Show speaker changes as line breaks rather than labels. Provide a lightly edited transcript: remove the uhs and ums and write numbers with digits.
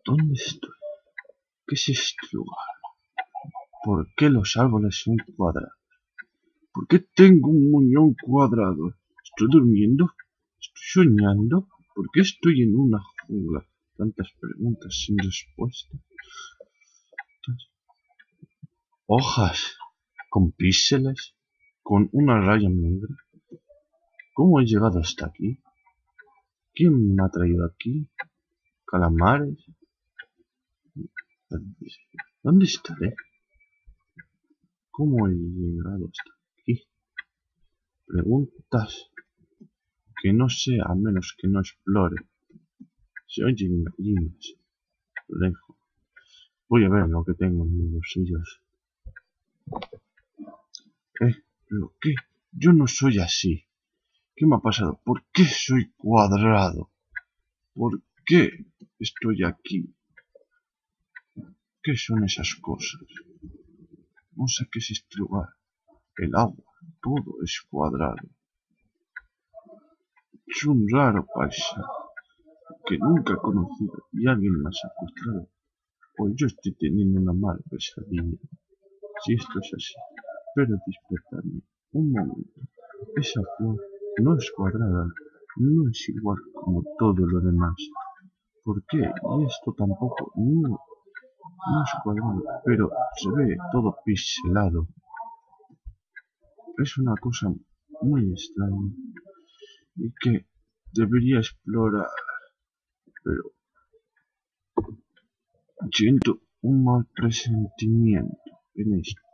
¿Dónde estoy? ¿Qué es este lugar? ¿Por qué los árboles son cuadrados? ¿Por qué tengo un muñón cuadrado? ¿Estoy durmiendo? ¿Estoy soñando? ¿Por qué estoy en una jungla? Tantas preguntas sin respuesta. Hojas con píxeles, con una raya negra. ¿Cómo he llegado hasta aquí? ¿Quién me ha traído aquí? ¿Calamares? ¿Dónde estaré? ¿Cómo he llegado hasta aquí? Preguntas que no sé a menos que no explore. Se oyen gallinas lejos. Voy a ver lo que tengo en mis bolsillos. ¿Pero qué? Yo no soy así. ¿Qué me ha pasado? ¿Por qué soy cuadrado? ¿Por qué estoy aquí? ¿Qué son esas cosas? No sé qué es este lugar. El agua, todo es cuadrado. Es un raro paisaje que nunca he conocido y alguien me ha secuestrado. O yo estoy teniendo una mala pesadilla. Si esto es así, espero despertarme. Un momento. Esa flor no es cuadrada, no es igual como todo lo demás. ¿Por qué? Y esto tampoco, no es cuadrado, pero se ve todo pixelado. Es una cosa muy extraña y que debería explorar, pero siento un mal presentimiento en esto.